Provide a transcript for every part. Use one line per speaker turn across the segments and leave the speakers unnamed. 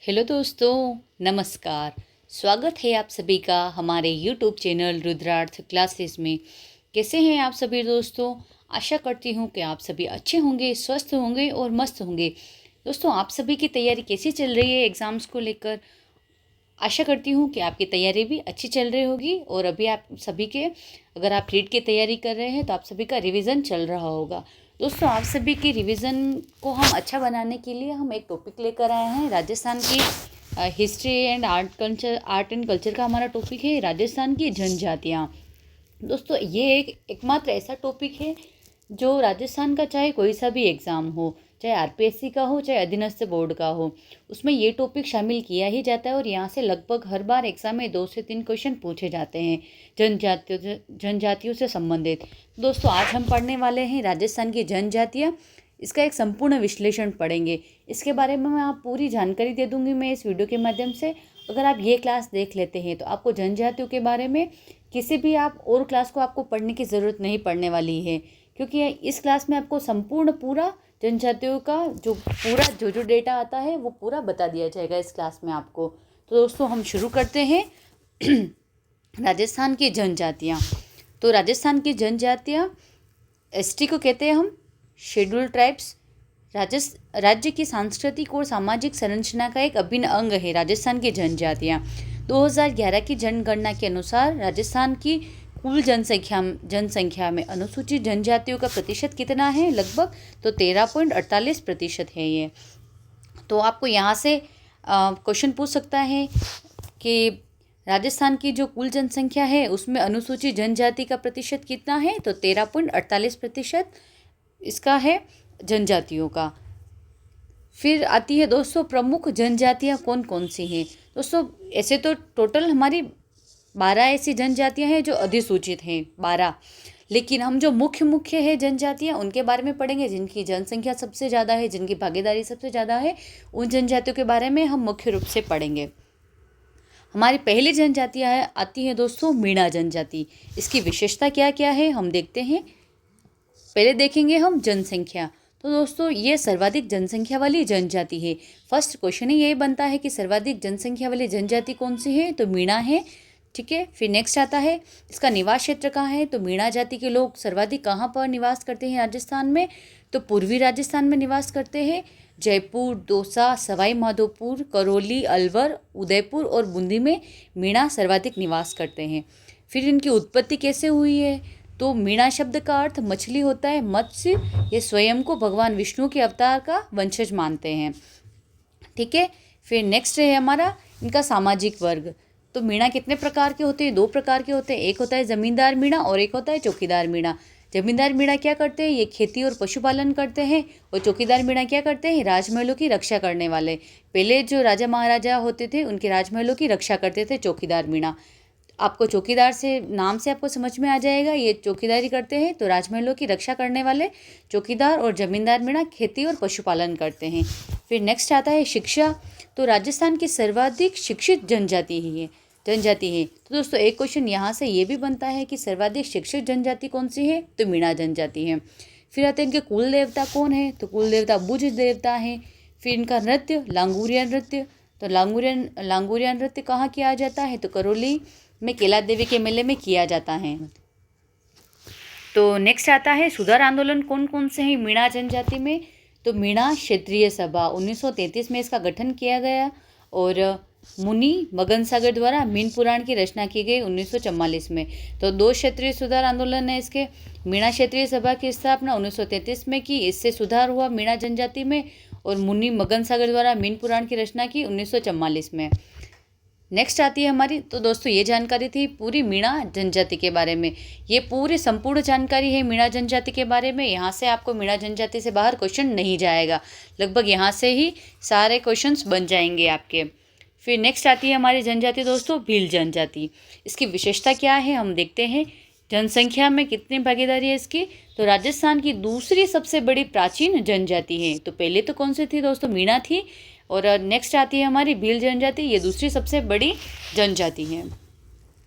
Hello दोस्तों, नमस्कार। स्वागत है आप सभी का हमारे यूट्यूब चैनल रुद्रार्थ क्लासेस में। कैसे हैं आप सभी दोस्तों? आशा करती हूँ कि आप सभी अच्छे होंगे, स्वस्थ होंगे और मस्त होंगे। दोस्तों, आप सभी की तैयारी कैसी चल रही है एग्ज़ाम्स को लेकर? आशा करती हूँ कि आपकी तैयारी भी अच्छी चल रही होगी और अभी आप सभी के, अगर आप रीट की तैयारी कर रहे हैं तो आप सभी का रिवीजन चल रहा होगा। दोस्तों, आप सभी की रिवीजन को हम अच्छा बनाने के लिए हम एक टॉपिक लेकर आए हैं। राजस्थान की history and art and culture का हमारा टॉपिक है राजस्थान की जनजातियाँ। दोस्तों, ये एकमात्र ऐसा टॉपिक है जो राजस्थान का चाहे कोई सा भी एग्ज़ाम हो, चाहे आरपीएससी का हो, चाहे अधीनस्थ बोर्ड का हो, उसमें ये टॉपिक शामिल किया ही जाता है और यहाँ से लगभग हर बार एग्ज़ाम में 2 से 3 क्वेश्चन पूछे जाते हैं जनजातियों से संबंधित। दोस्तों, आज हम पढ़ने वाले हैं राजस्थान की जनजातियाँ। इसका एक संपूर्ण विश्लेषण पढ़ेंगे। इसके बारे में मैं आप पूरी जानकारी दे दूँगी मैं इस वीडियो के माध्यम से। अगर आप ये क्लास देख लेते हैं तो आपको जनजातियों के बारे में किसी भी आप और क्लास को आपको पढ़ने की ज़रूरत नहीं पड़ने वाली है, क्योंकि इस क्लास में आपको संपूर्ण पूरा जनजातियों का जो डेटा आता है वो पूरा बता दिया जाएगा इस क्लास में आपको। तो दोस्तों, हम शुरू करते हैं। राजस्थान की जनजातियाँ। तो राजस्थान की जनजातियाँ एसटी को कहते हैं हम, शेड्यूल्ड ट्राइब्स। राज्य की सांस्कृतिक और सामाजिक संरचना का एक अभिन्न अंग है राजस्थान की जनजातियाँ। 2011 की जनगणना के अनुसार राजस्थान की कुल जनसंख्या में अनुसूचित जनजातियों का प्रतिशत कितना है? लगभग तो 13.48% है ये। तो आपको यहाँ से क्वेश्चन पूछ सकता है कि राजस्थान की जो कुल जनसंख्या है उसमें अनुसूचित जनजाति का प्रतिशत कितना है? तो 13.48% इसका है जनजातियों का। फिर आती है दोस्तों प्रमुख जनजातियाँ कौन कौन सी हैं। दोस्तों, ऐसे तो टोटल हमारी 12 ऐसी जनजातियाँ हैं जो अधिसूचित हैं, 12। लेकिन हम जो मुख्य है जनजातियाँ उनके बारे में पढ़ेंगे, जिनकी जनसंख्या सबसे ज़्यादा है, जिनकी भागीदारी सबसे ज़्यादा है, उन जनजातियों के बारे में हम मुख्य रूप से पढ़ेंगे। हमारी पहली जनजातियाँ आती है दोस्तों मीणा जनजाति। इसकी विशेषता क्या क्या है हम देखते हैं। पहले देखेंगे हम जनसंख्या। तो दोस्तों, ये सर्वाधिक जनसंख्या वाली जनजाति है। फर्स्ट क्वेश्चन ही यही बनता है कि सर्वाधिक जनसंख्या वाली जनजाति कौन सी है? तो मीणा है। ठीक है। फिर नेक्स्ट आता है इसका निवास क्षेत्र कहाँ है। तो मीणा जाति के लोग सर्वाधिक कहाँ पर निवास करते हैं राजस्थान में? तो पूर्वी राजस्थान में निवास करते हैं। जयपुर, दौसा, सवाई माधोपुर, करौली, अलवर, उदयपुर और बूंदी में मीणा सर्वाधिक निवास करते हैं। फिर इनकी उत्पत्ति कैसे हुई है? तो मीणा शब्द का अर्थ मछली होता है, मत्स्य। ये स्वयं को भगवान विष्णु के अवतार का वंशज मानते हैं। ठीक है। फिर नेक्स्ट है हमारा इनका सामाजिक वर्ग। तो मीणा कितने प्रकार के होते हैं? 2 प्रकार के होते हैं। एक होता है जमींदार मीणा और एक होता है चौकीदार मीणा। जमींदार मीणा क्या करते हैं? ये खेती और पशुपालन करते हैं। और चौकीदार मीणा क्या करते हैं? राजमहलों की रक्षा करने वाले। पहले जो राजा महाराजा होते थे उनके राजमहलों की रक्षा करते थे चौकीदार मीणा। आपको चौकीदार से नाम से आपको समझ में आ जाएगा, ये चौकीदारी करते हैं। तो राजमहलों की रक्षा करने वाले चौकीदार और जमींदार मीणा खेती और पशुपालन करते हैं। फिर नेक्स्ट आता है शिक्षा। तो राजस्थान की सर्वाधिक शिक्षित जनजाति है। तो दोस्तों, एक क्वेश्चन यहाँ से ये भी बनता है कि सर्वाधिक शिक्षित जनजाति कौन सी है? तो मीणा जनजाति है। फिर आते हैं इनके कुल देवता कौन है? तो कुल देवता बुझ देवता है। फिर इनका नृत्य लांगूरिया नृत्य। तो लांगूरिया नृत्य कहाँ किया जाता है? तो करौली में केला देवी के मेले में किया जाता है। तो नेक्स्ट आता है सुधार आंदोलन कौन कौन से हैं मीणा जनजाति में? तो मीणा क्षेत्रीय सभा 1933 में इसका गठन किया गया और मुनि मगन सागर द्वारा मीन पुराण की रचना की गई 1944 में। तो 2 क्षेत्रीय सुधार आंदोलन है इसके। मीणा क्षेत्रीय सभा की स्थापना 1933 में की, इससे सुधार हुआ मीणा जनजाति में। और मुनि मगन सागर द्वारा मीन पुराण की रचना की 1944 में। नेक्स्ट आती है हमारी। तो दोस्तों, ये जानकारी थी पूरी मीणा जनजाति के बारे में। ये पूरी संपूर्ण जानकारी है मीणा जनजाति के बारे में। यहाँ से आपको मीणा जनजाति से बाहर क्वेश्चन नहीं जाएगा, लगभग यहाँ से ही सारे क्वेश्चंस बन जाएंगे आपके। फिर नेक्स्ट आती है हमारी जनजाति दोस्तों भील जनजाति। इसकी विशेषता क्या है हम देखते हैं। जनसंख्या में कितनी भागीदारी है इसकी? तो राजस्थान की दूसरी सबसे बड़ी प्राचीन जनजाति है। तो पहले तो कौन सी थी दोस्तों? मीणा थी। और नेक्स्ट आती है हमारी भील जनजाति, ये दूसरी सबसे बड़ी जनजाति है।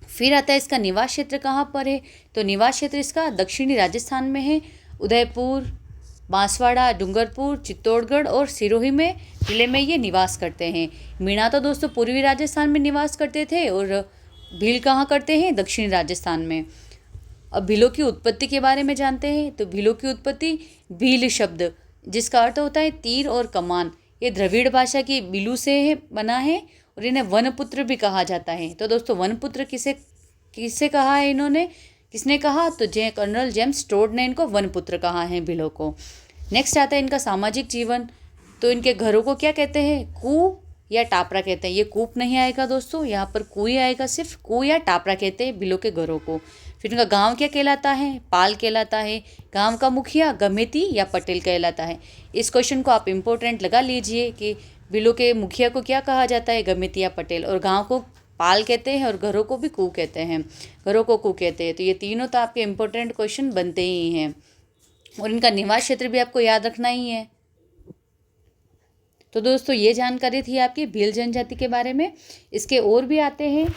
फिर आता है इसका निवास क्षेत्र कहाँ पर है? तो निवास क्षेत्र इसका दक्षिणी राजस्थान में है। उदयपुर, बांसवाड़ा, डूंगरपुर, चित्तौड़गढ़ और सिरोही में जिले में ये निवास करते हैं। मीणा तो दोस्तों पूर्वी राजस्थान में निवास करते थे और भील कहाँ करते हैं, दक्षिणी राजस्थान में। अब भीलों की उत्पत्ति के बारे में जानते हैं। तो भीलों की उत्पत्ति भील शब्द जिसका अर्थ होता है तीर और कमान, ये द्रविड़ भाषा की बिलू से बना है और इन्हें वनपुत्र भी कहा जाता है। तो दोस्तों वनपुत्र किसे किसे कहा है इन्होंने, किसने कहा, तो कर्नल जेम्स टोड ने इनको वनपुत्र कहा है भीलों को। नेक्स्ट आता है इनका सामाजिक जीवन। तो इनके घरों को क्या कहते हैं, कू या टापरा कहते हैं। ये कूप नहीं आएगा दोस्तों, यहाँ पर कू ही आएगा, सिर्फ कू या टापरा कहते हैं भीलों के घरों को। फिर इनका गांव क्या कहलाता है, पाल कहलाता है। गांव का मुखिया गमेती या पटेल कहलाता है। इस क्वेश्चन को आप इम्पोर्टेंट लगा लीजिए कि भीलों के मुखिया को क्या कहा जाता है, गमेती या पटेल, और गांव को पाल कहते हैं और घरों को भी कू कहते हैं, घरों को कू कहते हैं। तो ये तीनों तो आपके इम्पोर्टेंट क्वेश्चन बनते ही हैं। और इनका निवास क्षेत्र भी आपको याद रखना ही है। तो दोस्तों ये जानकारी थी आपकी भील जनजाति के बारे में। इसके और भी आते हैं।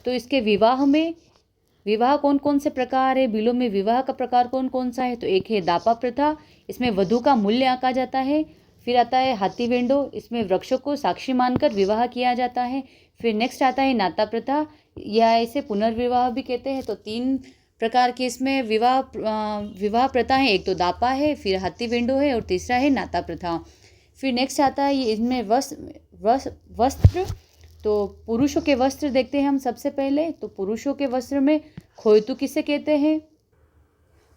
तो इसके विवाह में, विवाह कौन कौन से प्रकार है, भीलों में विवाह का प्रकार कौन कौन सा है, तो एक है दापा प्रथा, इसमें वधू का मूल्य आंका जाता है। फिर आता है हाथी वेंडो, इसमें वृक्षों को साक्षी मानकर विवाह किया जाता है। फिर नेक्स्ट आता है नाता प्रथा, या इसे पुनर्विवाह भी कहते हैं। तो 3 प्रकार के इसमें विवाह प्रथा है। एक तो दापा है, फिर हाथी वेंडो है और तीसरा है नाता प्रथा। फिर नेक्स्ट आता है इसमें वस्त्र। तो पुरुषों के वस्त्र देखते हैं हम सबसे पहले। तो पुरुषों के वस्त्र में खोयतु किसे कहते हैं।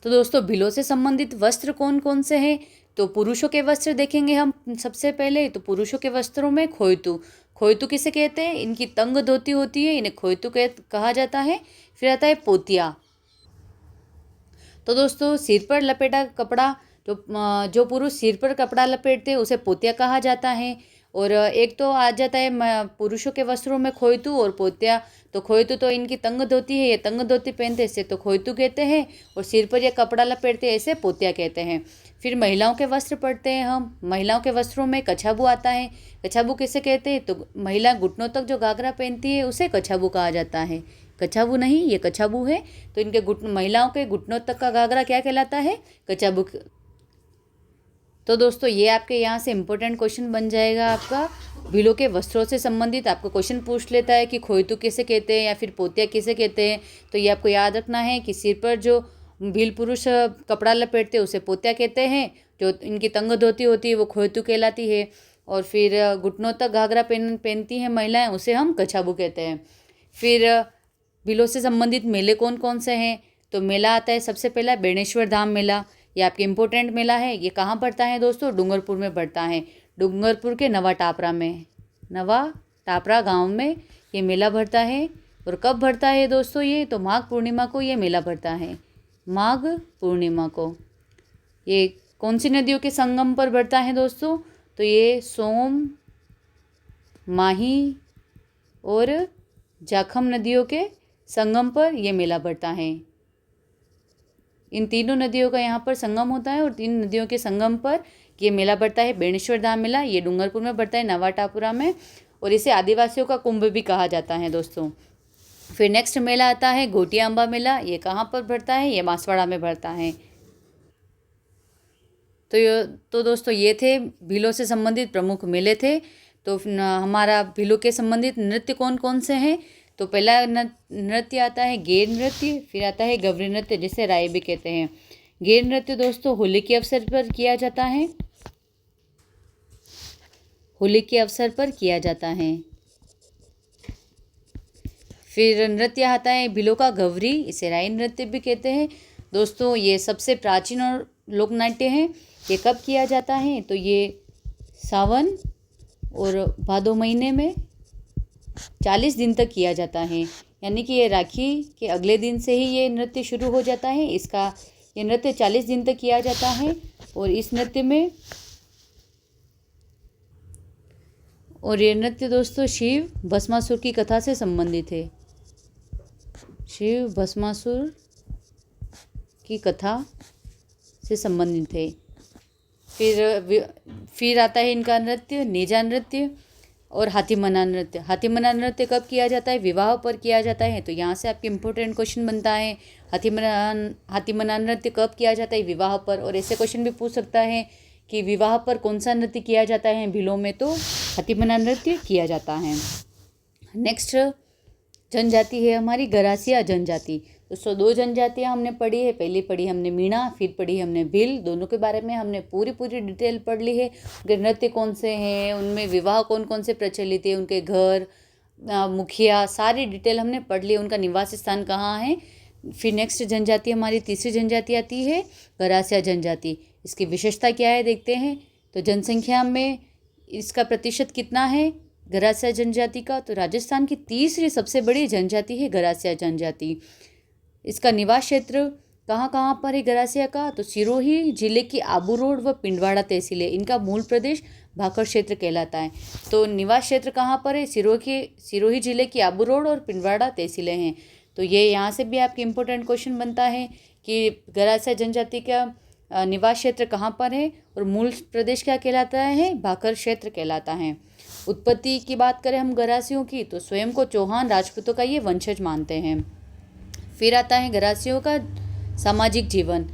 तो दोस्तों भीलों से संबंधित वस्त्र कौन कौन से हैं, तो पुरुषों के वस्त्र देखेंगे हम सबसे पहले। तो पुरुषों के वस्त्रों में खोयतु, खोयतु किसे कहते हैं, इनकी तंग धोती होती है, इन्हें खोयतु कहा जाता है। फिर आता है पोतिया। तो दोस्तों सिर पर लपेटा कपड़ा, जो पुरुष सिर पर कपड़ा लपेटते हैं उसे पोतिया कहा जाता है। और एक तो आ जाता है पुरुषों के वस्त्रों में खोयतु और पोतिया। तो खोयतु तो इनकी तंग धोती है, ये तंग धोती पहनते हैं, इसे तो खोयतु कहते हैं, और सिर पर ये कपड़ा लपेटते हैं, इसे पोतिया कहते हैं। फिर महिलाओं के वस्त्र पढ़ते हैं हम। महिलाओं के वस्त्रों में कछाबू आता है। कछाबू किसे कहते हैं, तो महिला घुटनों तक जो घाघरा पहनती है उसे कछाबू कहा जाता है। कछाबू नहीं, ये कछाबू है। तो इनके महिलाओं के घुटनों तक का घाघरा क्या कहलाता है, कछाबू। तो दोस्तों ये आपके यहाँ से इम्पोर्टेंट क्वेश्चन बन जाएगा आपका। भीलों के वस्त्रों से संबंधित आपको क्वेश्चन पूछ लेता है कि खोयतु किसे कहते हैं या फिर पोतिया किसे कहते हैं। तो ये आपको याद रखना है कि सिर पर जो भील पुरुष कपड़ा लपेटते हैं उसे पोतिया कहते हैं, जो इनकी तंग धोती होती है वो खोयतु कहलाती है, और फिर घुटनों तक घाघरा पहनती हैं महिलाएं, उसे हम कछाबू कहते हैं। फिर भीलों से संबंधित मेले कौन कौन से हैं, तो मेला आता है सबसे पहला बेणेश्वर धाम मेला। ये आपके इम्पोर्टेंट मेला है। ये कहाँ पड़ता है दोस्तों, डूंगरपुर में पड़ता है। डूंगरपुर के नवा टापरा में, नवा टापरा गांव में ये मेला भरता है। और कब भरता है दोस्तों ये, तो माघ पूर्णिमा को ये मेला भरता है, माघ पूर्णिमा को। ये कौन सी नदियों के संगम पर भरता है दोस्तों, तो ये सोम, माही और जाखम नदियों के संगम पर यह मेला भरता है। इन तीनों नदियों का यहाँ पर संगम होता है और 3 नदियों के संगम पर ये मेला बढ़ता है। बेणेश्वर धाम मेला ये डूंगरपुर में बढ़ता है, नवा टापुरा में, और इसे आदिवासियों का कुंभ भी कहा जाता है दोस्तों। फिर नेक्स्ट मेला आता है घोटिया अम्बा मेला। ये कहाँ पर बढ़ता है, ये बांसवाड़ा में बढ़ता है। तो दोस्तों ये थे भीलों से संबंधित प्रमुख मेले थे। तो हमारा भीलों के संबंधित नृत्य कौन कौन से हैं, तो पहला नृत्य आता है गेर नृत्य, फिर आता है गवरी नृत्य जिसे राय भी कहते हैं। गेर नृत्य दोस्तों होली के अवसर पर किया जाता है, होली के अवसर पर किया जाता है। फिर नृत्य आता है भीलों का गवरी, इसे राय नृत्य भी कहते हैं। दोस्तों ये सबसे प्राचीन और लोक नाट्य है। ये कब किया जाता है, तो ये सावन और भादो महीने में 40 दिन तक किया जाता है, यानी कि ये राखी के अगले दिन से ही ये नृत्य शुरू हो जाता है। ये नृत्य 40 दिन तक किया जाता है। और इस नृत्य में ये नृत्य दोस्तों शिव भस्मासुर की कथा से संबंधित है, शिव भस्मासुर की कथा से संबंधित है। फिर आता है इनका नृत्य नेजा नृत्य। और हाथीमना नृत्य, हाथीमना नृत्य कब किया जाता है? विवाह पर किया जाता है। तो यहाँ से आपके इम्पोर्टेंट क्वेश्चन बनता है, हाथीमना नृत्य कब किया जाता है? विवाह पर। और ऐसे क्वेश्चन भी पूछ सकता है कि विवाह पर कौन सा नृत्य किया जाता है? भीलों में तो हाथीमना नृत्य किया जाता है। नेक्स्ट जनजाति है हमारी गरासिया जनजाति। दोस्तों 2 जनजातियाँ हमने पढ़ी है, पहली पढ़ी हमने मीणा, फिर पढ़ी हमने भील। दोनों के बारे में हमने पूरी डिटेल पढ़ ली है। उनके नृत्य कौन से हैं, उनमें विवाह कौन कौन से प्रचलित है, उनके घर, मुखिया, सारी डिटेल हमने पढ़ ली, उनका निवास स्थान कहाँ है। फिर नेक्स्ट जनजाति हमारी तीसरी जनजाति आती है गरासिया जनजाति। इसकी विशेषता क्या है देखते हैं। तो जनसंख्या में इसका प्रतिशत कितना है गरासिया जनजाति का? तो राजस्थान की तीसरी सबसे बड़ी जनजाति है गरासिया जनजाति। इसका निवास क्षेत्र कहाँ कहाँ पर है गरासिया का? तो सिरोही जिले की आबू रोड व पिंडवाड़ा तहसील है। इनका मूल प्रदेश भाखड़ क्षेत्र कहलाता है। तो निवास क्षेत्र कहाँ पर है? सिरोही जिले की आबू रोड और पिंडवाड़ा तहसीलें हैं। तो ये यहाँ से भी आपके इम्पोर्टेंट क्वेश्चन बनता है कि गरासिया जनजाति का निवास क्षेत्र कहाँ पर है और मूल प्रदेश क्या कहलाता है? भाखड़ क्षेत्र कहलाता है। उत्पत्ति की बात करें हम गरासियों की, तो स्वयं को चौहान राजपूतों का ये वंशज मानते हैं। फिर आता है गरासियों का सामाजिक जीवन।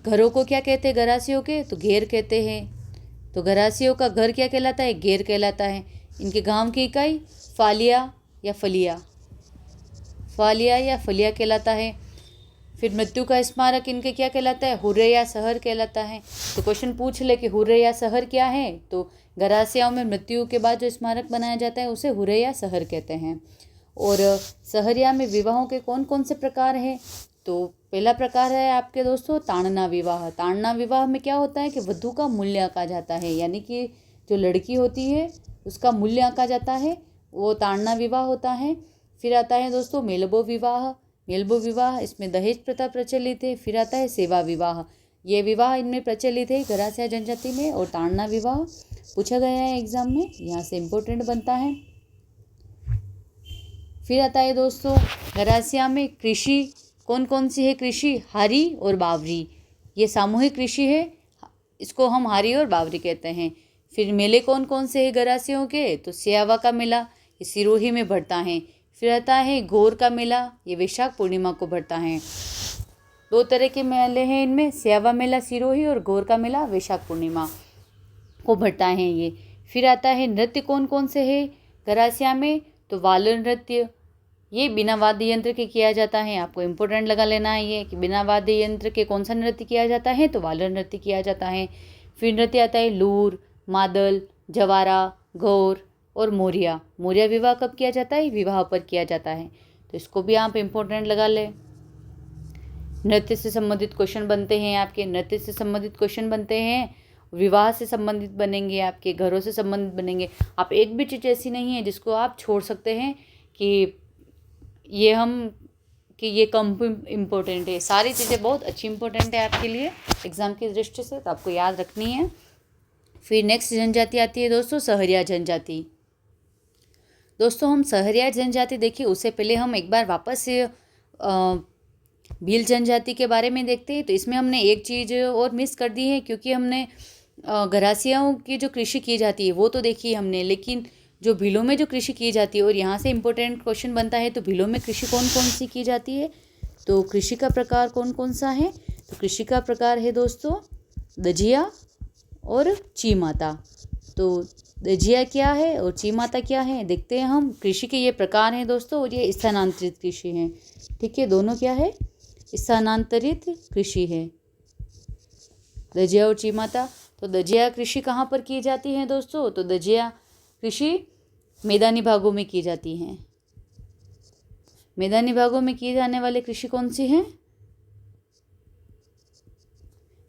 घरों को क्या कहते हैं गरासियों के? तो घेर कहते हैं। तो गरासियों का घर क्या कहलाता है? घेर कहलाता है। इनके गांव की इकाई फालिया या फलिया कहलाता है। फिर मृत्यु का स्मारक इनके क्या कहलाता है? हुर्रे या सहर कहलाता है। तो क्वेश्चन पूछ ले कि हुर्रे या सहर क्या है? तो गरासियाओं में मृत्यु के बाद जो स्मारक बनाया जाता है उसे हुर्रे या सहर कहते हैं। और सहरिया में विवाहों के कौन कौन से प्रकार हैं? तो पहला प्रकार है आपके दोस्तों ताड़ना विवाह। ताड़ना विवाह में क्या होता है कि वधू का मूल्य आंका जाता है, यानी कि जो लड़की होती है उसका मूल्य आंका जाता है, वो ताड़ना विवाह होता है। फिर आता है दोस्तों मेलबो विवाह, इसमें दहेज प्रथा प्रचलित है। फिर आता है सेवा विवाह, ये विवाह इनमें प्रचलित है गरासिया जनजाति में। और ताड़ना विवाह पूछा गया है एग्जाम में, यहाँ से इम्पोर्टेंट बनता है। फिर आता है दोस्तों गरासिया में कृषि कौन कौन सी है? कृषि हारी और बावरी, ये सामूहिक कृषि है, इसको हम हारी और बावरी कहते हैं। फिर मेले कौन कौन से है गरासियों के? तो सियावा का मेला, ये सिरोही में बढ़ता है। फिर आता है गौर का मेला, ये वैशाख पूर्णिमा को बढ़ता है। 2 तरह के मेले हैं इनमें, सियावा मेला सिरोही और गौर का मेला वैशाख पूर्णिमा को बढ़ता है ये। फिर आता है नृत्य कौन कौन से है गरासिया में? तो वालर नृत्य, ये बिना वाद्य यंत्र के किया जाता है। आपको इम्पोर्टेंट लगा लेना है ये कि बिना वाद्य यंत्र के कौन सा नृत्य किया जाता है? तो वालर नृत्य किया जाता है। फिर नृत्य आता है लूर, मादल, जवारा, गौर और मोरिया। मोरिया विवाह कब किया जाता है? विवाह पर किया जाता है। तो इसको भी आप इम्पोर्टेंट लगा लें। नृत्य से संबंधित क्वेश्चन बनते हैं आपके, नृत्य से संबंधित क्वेश्चन बनते हैं, विवाह से संबंधित बनेंगे, आपके घरों से संबंधित बनेंगे। आप एक भी चीज़ ऐसी नहीं है जिसको आप छोड़ सकते हैं कि ये कम इम्पोर्टेंट है। सारी चीज़ें बहुत अच्छी इम्पोर्टेंट है आपके लिए एग्ज़ाम की दृष्टि से, तो आपको याद रखनी है। फिर नेक्स्ट जनजाति आती है दोस्तों सहरिया जनजाति। दोस्तों हम सहरिया जनजाति देखिए उससे पहले हम एक बार वापस भील जनजाति के बारे में देखते हैं। तो इसमें हमने एक चीज़ और मिस कर दी है, क्योंकि हमने गरासियाओं की जो कृषि की जाती है वो तो देखी हमने, लेकिन जो भीलों में जो कृषि की जाती है, और यहाँ से इम्पोर्टेंट क्वेश्चन बनता है तो भीलों में कृषि कौन कौन सी की जाती है? तो कृषि का प्रकार कौन कौन सा है? तो कृषि का प्रकार है दोस्तों दजिया और ची माता। तो दजिया क्या है और ची माता क्या है देखते हैं हम। कृषि के ये प्रकार हैं दोस्तों, और ये स्थानांतरित कृषि हैं। ठीक है, दोनों क्या है? स्थानांतरित कृषि है, दजिया और ची माता। तो दजिया कृषि कहाँ पर की जाती है दोस्तों? तो दजिया कृषि मैदानी भागों में की जाती हैं। मैदानी भागों में की जाने वाली कृषि कौन सी है?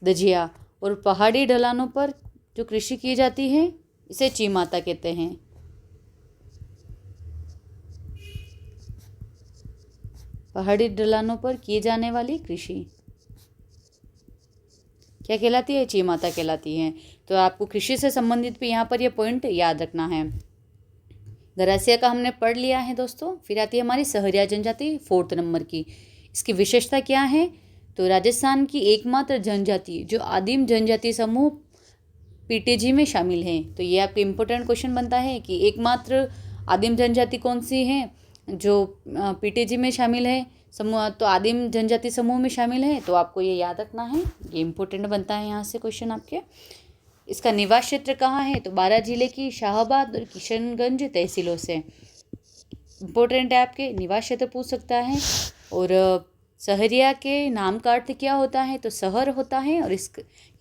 दजिया। और पहाड़ी ढलानों पर जो कृषि की जाती है इसे ची माता कहते हैं। पहाड़ी ढलानों पर की जाने वाली कृषि क्या कहलाती है? ची माता कहलाती है। तो आपको कृषि से संबंधित भी यहाँ पर ये पॉइंट याद रखना है। गरासिया का हमने पढ़ लिया है दोस्तों। फिर आती है हमारी सहरिया जनजाति 4th नंबर की। इसकी विशेषता क्या है? तो राजस्थान की एकमात्र जनजाति जो आदिम जनजाति समूह पीटीजी में शामिल हैं। तो ये आपके इम्पोर्टेंट क्वेश्चन बनता है कि एकमात्र आदिम जनजाति कौन सी है जो पीटीजी में शामिल है समूह, तो आदिम जनजाति समूह में शामिल है। तो आपको ये याद रखना है, ये इम्पोर्टेंट बनता है यहाँ से क्वेश्चन आपके। इसका निवास क्षेत्र कहाँ है, तो बारां जिले की शाहाबाद और किशनगंज तहसीलों से। इम्पोर्टेंट है, आपके निवास क्षेत्र पूछ सकता है। और सहरिया के नाम का अर्थ क्या होता है, तो शहर होता है, और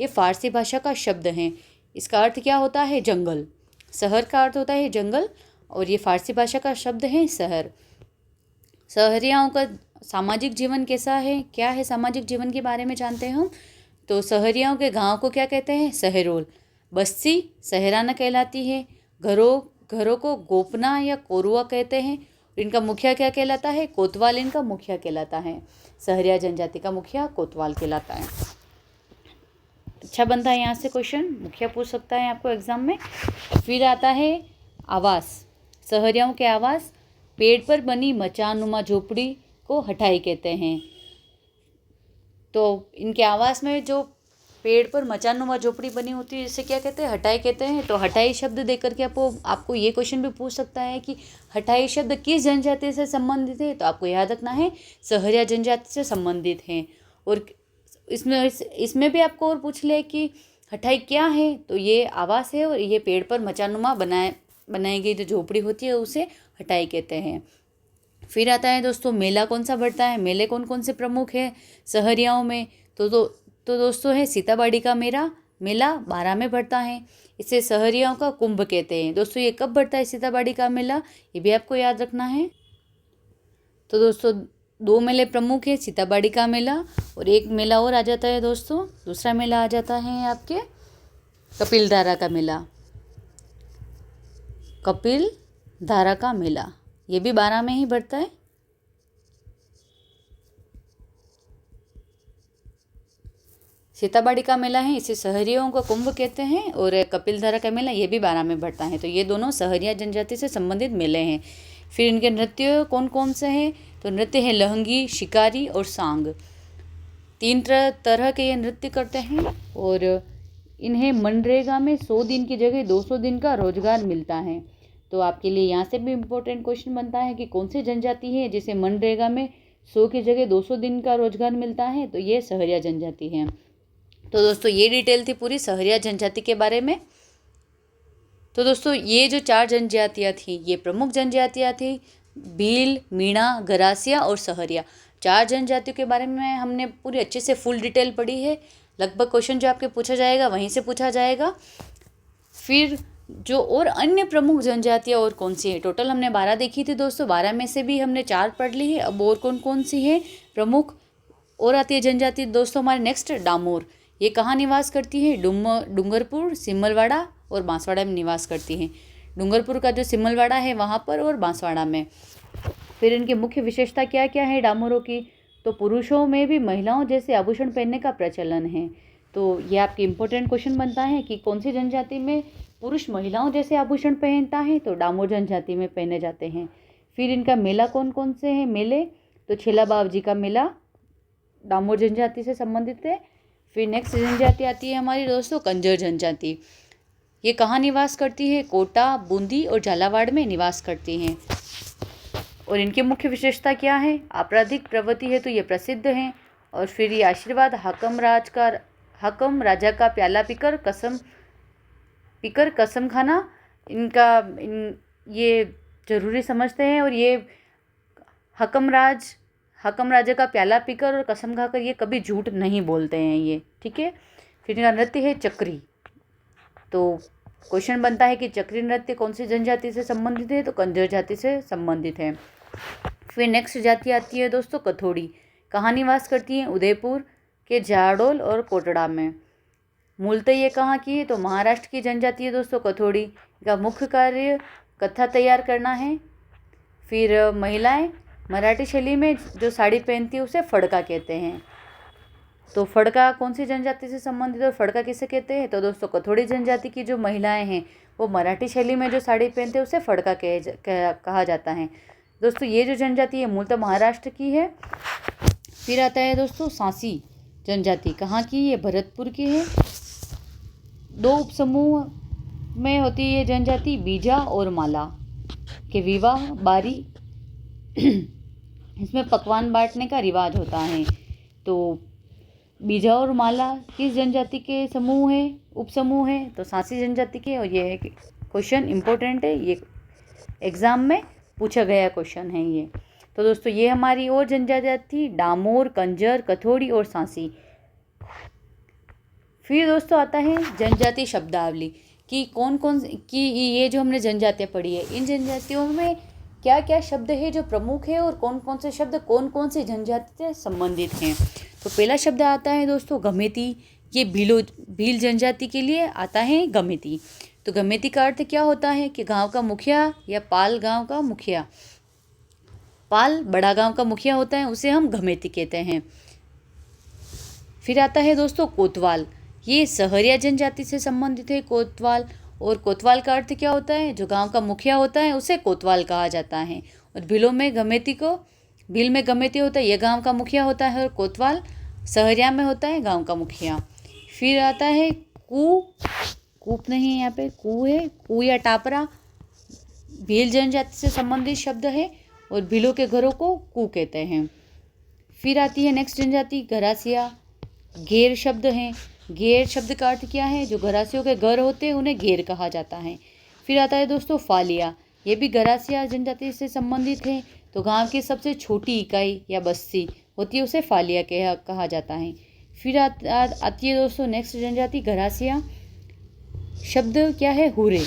ये फारसी भाषा का शब्द है। इसका अर्थ क्या होता है, जंगल। शहर का अर्थ होता है जंगल, और ये फारसी भाषा का शब्द है शहर। सहरियाओं का सामाजिक जीवन कैसा है, क्या है सामाजिक जीवन के बारे में जानते हैं हम। तो सहरियाओं के गांव को क्या कहते हैं, शहरोल। बस्ती सहराना कहलाती है। घरों को गोपना या कोरुआ कहते हैं। इनका मुखिया क्या कहलाता है, कोतवाल इनका मुखिया कहलाता है। सहरिया जनजाति का मुखिया कोतवाल कहलाता है। अच्छा बनता है यहाँ से क्वेश्चन, मुखिया पूछ सकता है आपको एग्जाम में। फिर आता है आवास। सहरियाओं के आवास, पेड़ पर बनी मचानुमा झोपड़ी को हटाई कहते हैं। तो इनके आवास में जो पेड़ पर मचानुमा झोपड़ी बनी होती है, इसे क्या कहते हैं, हटाई कहते हैं। तो हटाई शब्द देकर के आपको ये क्वेश्चन भी पूछ सकता है कि हटाई शब्द किस जनजाति से संबंधित है। तो आपको याद रखना है, सहरिया जनजाति से संबंधित है। और इसमें भी आपको और पूछ ले कि हटाई क्या है, तो ये आवास है, और ये पेड़ पर मचानुमा बनाई गई जो झोपड़ी होती है उसे हटाई कहते हैं। फिर आता है दोस्तों, मेला कौन सा बढ़ता है, मेले कौन कौन से प्रमुख है सहरियाओं में। तो दोस्तों है सीताबाड़ी का मेला बारां में बढ़ता है। इसे सहरियाओं का कुंभ कहते हैं। दोस्तों ये कब बढ़ता है सीताबाड़ी का मेला, ये भी आपको याद रखना है। तो दोस्तों 2 मेले प्रमुख है, सीताबाड़ी का मेला, और एक मेला और आ जाता है दोस्तों, दूसरा मेला आ जाता है आपके कपिलधारा का मेला। कपिलधारा का मेला ये भी बारां में ही बढ़ता है। सीताबाड़ी का मेला है, इसे सहरियों का कुंभ कहते हैं, और कपिलधारा का मेला ये भी बारां में बढ़ता है। तो ये दोनों सहरिया जनजाति से संबंधित मेले हैं। फिर इनके नृत्य कौन कौन से हैं, तो नृत्य है लहंगी, शिकारी और सांग। 3 तरह के ये नृत्य करते हैं, और इन्हें मनरेगा में 100 दिन की जगह 200 दिन का रोजगार मिलता है। तो आपके लिए यहाँ से भी इम्पोर्टेंट क्वेश्चन बनता है कि कौन सी जनजाति है जिसे मनरेगा में 100 की जगह 200 दिन का रोजगार मिलता है। तो ये सहरिया जनजाति है। तो दोस्तों ये डिटेल थी पूरी सहरिया जनजाति के बारे में। तो दोस्तों ये जो 4 जनजातियाँ थी, ये प्रमुख जनजातियाँ थी, भील, मीणा, गरासिया और सहरिया। 4 जनजातियों के बारे में हमने पूरी अच्छे से फुल डिटेल पढ़ी है। लगभग क्वेश्चन जो आपके पूछा जाएगा वहीं से पूछा जाएगा। फिर जो और अन्य प्रमुख जनजातियाँ और कौन सी है, टोटल हमने 12 देखी थी दोस्तों। 12 में से भी हमने 4 पढ़ ली है। अब और कौन कौन सी है प्रमुख और आती है जनजाति दोस्तों हमारे नेक्स्ट, डामोर। ये कहाँ निवास करती है, डूंगरपुर, सिमलवाड़ा और बांसवाड़ा में निवास करती हैं। डूंगरपुर का जो सिमलवाड़ा है वहाँ पर, और बांसवाड़ा में। फिर इनकी मुख्य विशेषता क्या क्या है डामोरों की, तो पुरुषों में भी महिलाओं जैसे आभूषण पहनने का प्रचलन है। तो ये आपकी इम्पोर्टेंट क्वेश्चन बनता है कि कौन सी जनजाति में पुरुष महिलाओं जैसे आभूषण पहनता है, तो डामोर जनजाति में पहने जाते हैं। फिर इनका मेला कौन कौन से हैं मेले, तो छेला बावजी का मेला डामोर जनजाति से संबंधित है। फिर नेक्स्ट जनजाति आती है हमारी दोस्तों कंजर जनजाति। ये कहाँ निवास करती है, कोटा, बूंदी और झालावाड़ में निवास करती हैं। और इनकी मुख्य विशेषता क्या है, आपराधिक प्रवृत्ति है तो ये प्रसिद्ध हैं। और फिर ये आशीर्वाद, हकम राजा का प्याला पीकर कसम खाना ये जरूरी समझते हैं। और ये हकम राजा का प्याला पीकर और कसम खाकर ये कभी झूठ नहीं बोलते हैं ये, ठीक है। फिर इनका नृत्य है चक्री। तो क्वेश्चन बनता है कि चक्री नृत्य कौन सी जनजाति से संबंधित है, तो कंजर जाति से संबंधित है। फिर नेक्स्ट जाति आती है दोस्तों कथोड़ी। कहाँ निवास करती है, उदयपुर के जाडोल और कोटड़ा में। मूलतः ये कहाँ की है, तो महाराष्ट्र की जनजाति है दोस्तों कथोड़ी। का मुख्य कार्य कथा तैयार करना है। फिर महिलाएं मराठी शैली में जो साड़ी पहनती है उसे फड़का कहते हैं। तो फड़का कौन सी जनजाति से संबंधित है और फड़का किसे कहते हैं, तो दोस्तों कथोड़ी जनजाति की जो महिलाएं हैं वो मराठी शैली में जो साड़ी पहनते हैं उसे फड़का कहा जाता है। दोस्तों ये जो जनजाति है मूलतः महाराष्ट्र की है। फिर आता है दोस्तों सांसी जनजाति। कहाँ की, ये भरतपुर की है। दो उपसमूह में होती है जनजाति बीजा और माला के विवाह बारी इसमें पकवान बांटने का रिवाज होता है। तो बीजा और माला किस जनजाति के समूह है, उपसमूह है? तो सांसी जनजाति के। और ये है क्वेश्चन इम्पोर्टेंट है, ये एग्जाम में पूछा गया क्वेश्चन है ये। तो दोस्तों ये हमारी और जनजाति थी डामोर, कंजर, कथोड़ी और सांसी। फिर दोस्तों आता है जनजाति शब्दावली कि कौन कौन की ये जो हमने जनजातियाँ पढ़ी है, इन जनजातियों में क्या क्या शब्द है जो प्रमुख है और कौन कौन से शब्द कौन कौन से जनजाति से संबंधित हैं। तो पहला शब्द आता है दोस्तों गमेती। ये भील जनजाति के लिए आता है गमेती। तो गमेती का अर्थ क्या होता है कि गांव का मुखिया या पाल गांव का मुखिया। पाल बड़ा गांव का मुखिया होता है, उसे हम गमेती कहते हैं। फिर आता है दोस्तों कोतवाल। ये सहरिया जनजाति से संबंधित है कोतवाल। और कोतवाल का अर्थ क्या होता है? जो गांव का मुखिया होता है उसे कोतवाल कहा जाता है। और भील में गमेती होता है, यह गांव का मुखिया होता है। और कोतवाल सहरिया में होता है गांव का मुखिया। फिर आता है कूप नहीं है यहाँ पे, कू है, कू या टापरा भील जनजाति से संबंधित शब्द है और भीलों के घरों को कू कहते हैं। फिर आती है नेक्स्ट जनजाति गरासिया। घेर शब्द हैं। घेर शब्द का अर्थ क्या है? जो गरासियों के घर होते हैं उन्हें घेर कहा जाता है। फिर आता है दोस्तों फालिया। ये भी गरासिया जनजाति से संबंधित है। तो गांव की सबसे छोटी इकाई या बस्ती होती है, उसे फालिया कहा जाता है। फिर आती है दोस्तों नेक्स्ट जनजाति गरासिया। शब्द क्या है? हुरे।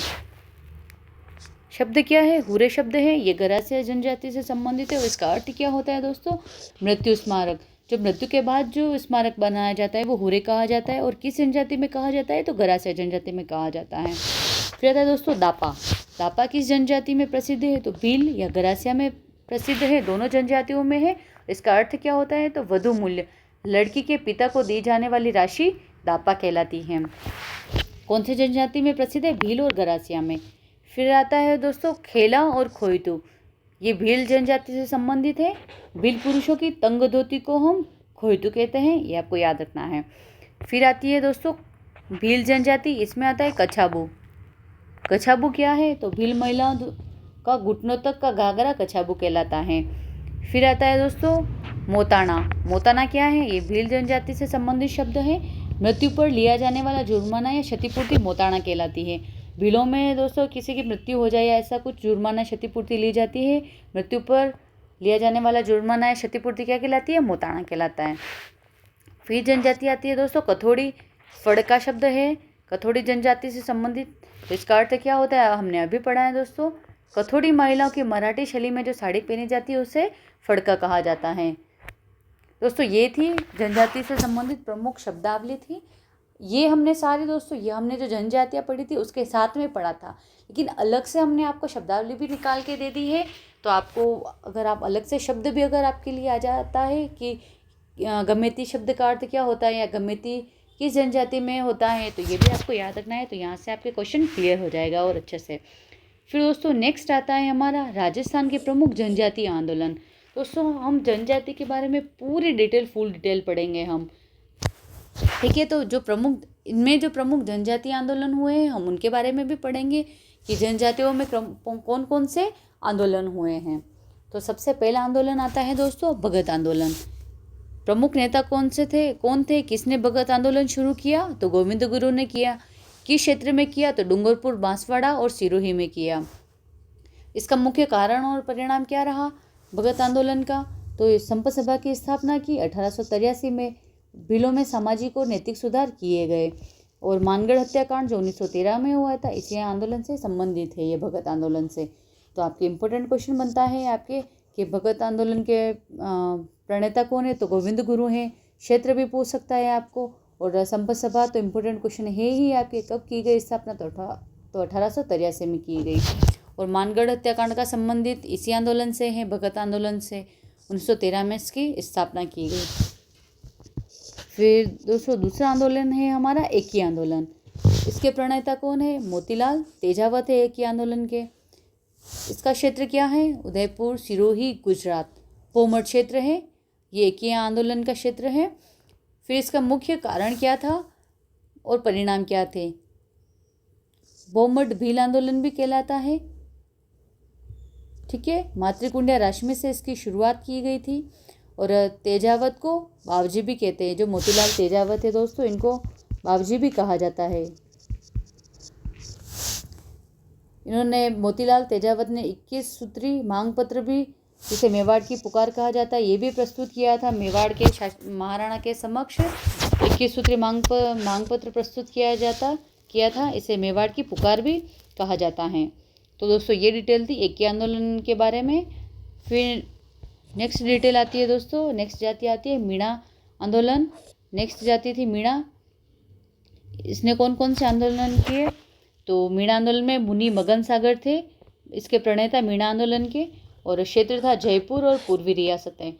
शब्द क्या है? हुरे शब्द है। ये गरासिया जनजाति से संबंधित है और इसका अर्थ क्या होता है दोस्तों? मृत्यु स्मारक। जब मृत्यु के बाद जो स्मारक बनाया जाता है वो हुरे कहा जाता है। और किस जनजाति में कहा जाता है? तो गरासिया जनजाति में कहा जाता है। फिर आता है दोस्तों दापा। दापा किस जनजाति में प्रसिद्ध है? तो भील या गरासिया में प्रसिद्ध है, दोनों जनजातियों में है। इसका अर्थ क्या होता है? तो वधु मूल्य, लड़की के पिता को दी जाने वाली राशि दापा कहलाती है। कौन सी जनजाति में प्रसिद्ध है? भील और गरासिया में। फिर आता है दोस्तों खेला और खोइतू। ये भील जनजाति से संबंधित है। भील पुरुषों की तंग धोती को हम खोइतू कहते हैं, ये आपको याद रखना है। फिर आती है दोस्तों भील जनजाति, इसमें आता है कछाबू। कछाबू क्या है? तो भील महिलाओं का घुटनों तक का घाघरा कछाबू कहलाता है। फिर आता है दोस्तों मोताना। मोताना क्या है? ये भील जनजाति से संबंधित शब्द है। मृत्यु पर लिया जाने वाला जुर्माना या क्षतिपूर्ति मोताना कहलाती है। भीलों में दोस्तों किसी की मृत्यु हो जाए या ऐसा कुछ जुर्माना क्षतिपूर्ति ली जाती है, मृत्यु पर लिया जाने वाला जुर्माना या क्षतिपूर्ति क्या कहलाती है? मोताना कहलाता है। फिर जनजाति आती है दोस्तों कथोड़ी। फड़ का शब्द है, कथोड़ी जनजाति से संबंधित। तो इसका अर्थ क्या होता है? हमने अभी पढ़ा है दोस्तों। कथोड़ी महिलाओं की मराठी शैली में जो साड़ी पहनी जाती है उसे फड़का कहा जाता है। दोस्तों ये थी जनजाति से संबंधित प्रमुख शब्दावली थी। ये हमने सारे दोस्तों ये हमने जो जनजातियाँ पढ़ी थी उसके साथ में पढ़ा था, लेकिन अलग से हमने आपको शब्दावली भी निकाल के दे दी है। तो आपको अगर आप अलग से शब्द भी अगर आपके लिए आ जाता है कि गमेती शब्द का अर्थ क्या होता है या गमेती किस जनजाति में होता है, तो ये भी आपको याद रखना है। तो यहाँ से आपके क्वेश्चन क्लियर हो जाएगा और अच्छे से। फिर दोस्तों नेक्स्ट आता है हमारा राजस्थान के प्रमुख जनजातीय आंदोलन। दोस्तों हम जनजाति के बारे में पूरी फुल डिटेल पढ़ेंगे हम, ठीक है। तो जो प्रमुख जनजातीय आंदोलन हुए हैं हम उनके बारे में भी पढ़ेंगे कि जनजातियों में कौन कौन से आंदोलन हुए हैं। तो सबसे पहला आंदोलन आता है दोस्तों भगत आंदोलन। प्रमुख नेता कौन थे? किसने भगत आंदोलन शुरू किया? तो गोविंद गुरु ने किया। किस क्षेत्र में किया? तो डूंगरपुर, बांसवाड़ा और सिरोही में किया। इसका मुख्य कारण और परिणाम क्या रहा भगत आंदोलन का? तो संप सभा की स्थापना की 1883 में। भीलों में सामाजिक और नैतिक सुधार किए गए। और मानगढ़ हत्याकांड जो 1913 में हुआ था इसी आंदोलन से संबंधित है, ये भगत आंदोलन से। तो आपके इम्पोर्टेंट क्वेश्चन बनता है आपके कि भगत आंदोलन के प्रणेता कौन है? तो गोविंद गुरु हैं। क्षेत्र भी पूछ सकता है आपको। और संप सभा तो इम्पोर्टेंट क्वेश्चन है ही आपके, कब की गई स्थापना? तो 1883 में की गई। और मानगढ़ हत्याकांड का संबंधित इसी आंदोलन से है, भगत आंदोलन से। 1913 में इसकी स्थापना की गई। फिर दोस्तों दूसरा आंदोलन है हमारा एकी आंदोलन। इसके प्रणेता कौन है? मोतीलाल तेजावत है एकी आंदोलन के। इसका क्षेत्र क्या है? उदयपुर, सिरोही, गुजरात, पोमर क्षेत्र है। ये एकी आंदोलन का क्षेत्र है। फिर इसका मुख्य कारण क्या था और परिणाम क्या थे? बहुमत भील आंदोलन भी कहलाता है। ठीक है, मातृकुंडिया राशि से इसकी शुरुआत की गई थी। और तेजावत को बावजी भी कहते हैं। जो मोतीलाल तेजावत है दोस्तों, इनको बावजी भी कहा जाता है। इन्होंने मोतीलाल तेजावत ने 21 सूत्री मांग पत्र भी, जिसे मेवाड़ की पुकार कहा जाता है, ये भी प्रस्तुत किया था। मेवाड़ के महाराणा के समक्ष 21 सूत्री मांग पत्र प्रस्तुत किया था। इसे मेवाड़ की पुकार भी कहा जाता है। तो दोस्तों ये डिटेल थी एकी आंदोलन के बारे में। फिर नेक्स्ट डिटेल आती है दोस्तों, नेक्स्ट जाति आती है मीणा आंदोलन। नेक्स्ट जाति थी मीणा। इसने कौन कौन से आंदोलन किए? तो मीणा आंदोलन में मुनि मगन सागर थे इसके प्रणेता मीणा आंदोलन के। और क्षेत्र था जयपुर और पूर्वी रियासतें।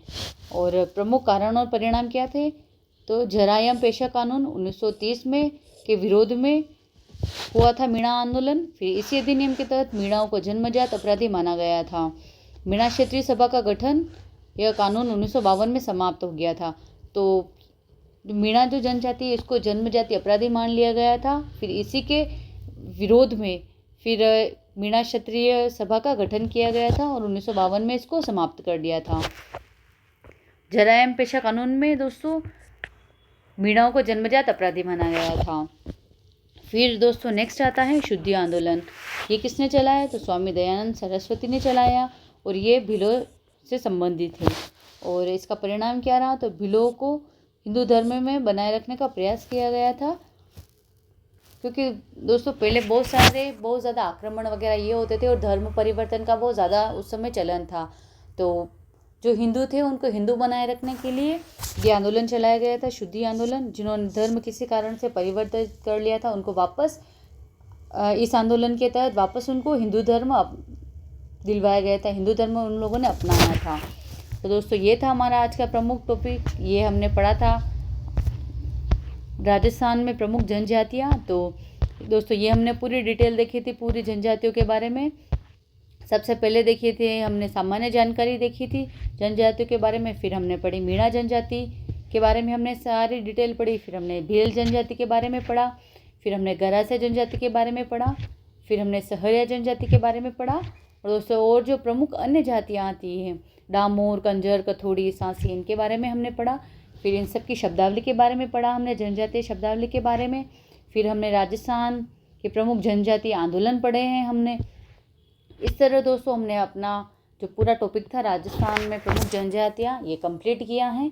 और प्रमुख कारण और परिणाम क्या थे? तो जरायम पेशा कानून 1930 में के विरोध में हुआ था मीणा आंदोलन। फिर इसी अधिनियम के तहत मीणाओं को जन्मजात अपराधी माना गया था। मीणा क्षेत्रीय सभा का गठन, यह कानून 1952 में समाप्त हो गया था। तो मीणा जो जनजाति है इसको जन्मजाति अपराधी मान लिया गया था। फिर इसी के विरोध में फिर मीणा क्षत्रिय सभा का गठन किया गया था और 1952 में इसको समाप्त कर दिया था। जरायम पेशा कानून में दोस्तों मीणाओं को जन्मजात अपराधी माना गया था। फिर दोस्तों नेक्स्ट आता है शुद्धि आंदोलन। ये किसने चलाया? तो स्वामी दयानंद सरस्वती ने चलाया और ये भीलों से संबंधित है। और इसका परिणाम क्या रहा? तो भीलों को हिंदू धर्म में बनाए रखने का प्रयास किया गया था। क्योंकि दोस्तों पहले बहुत ज़्यादा आक्रमण वगैरह ये होते थे और धर्म परिवर्तन का बहुत ज़्यादा उस समय चलन था। तो जो हिंदू थे उनको हिंदू बनाए रखने के लिए ये आंदोलन चलाया गया था, शुद्धि आंदोलन। जिन्होंने धर्म किसी कारण से परिवर्तित कर लिया था उनको वापस इस आंदोलन के तहत वापस उनको हिंदू धर्म दिलवाया गया था। हिंदू धर्म उन लोगों ने अपनाया था। तो दोस्तों ये था हमारा आज का प्रमुख टॉपिक। ये हमने पढ़ा था राजस्थान में प्रमुख जनजातियाँ। तो दोस्तों ये हमने पूरी डिटेल देखी थी पूरी जनजातियों के बारे में। सबसे पहले देखिए थे हमने सामान्य जानकारी देखी थी जनजातियों के बारे में। फिर हमने पढ़ी मीणा जनजाति के बारे में, हमने सारी डिटेल पढ़ी। फिर हमने भील जनजाति के बारे में पढ़ा। फिर हमने गरासिया जनजाति के बारे में पढ़ा। फिर हमने सहरिया जनजाति के बारे में पढ़ा। और दोस्तों और जो प्रमुख अन्य जातियाँ आती हैं, डामोर, कंजर, कथोड़ी, सांसी, इनके बारे में हमने पढ़ा। फिर इन सब की शब्दावली के बारे में पढ़ा हमने, जनजातीय शब्दावली के बारे में। फिर हमने राजस्थान के प्रमुख जनजातीय आंदोलन पढ़े हैं हमने। इस तरह दोस्तों हमने अपना जो पूरा टॉपिक था राजस्थान में प्रमुख जनजातियाँ ये कंप्लीट किया है।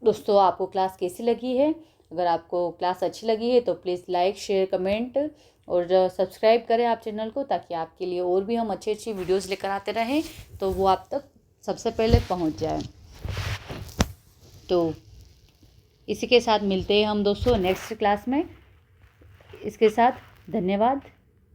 दोस्तों आपको क्लास कैसी लगी है? अगर आपको क्लास अच्छी लगी है तो प्लीज़ लाइक, शेयर, कमेंट और सब्सक्राइब करें आप चैनल को, ताकि आपके लिए और भी हम अच्छी वीडियोज़ लेकर आते रहें तो वो आप तक सबसे पहले पहुंच जाए। तो इसी के साथ मिलते हैं हम दोस्तों नेक्स्ट क्लास में। इसके साथ धन्यवाद।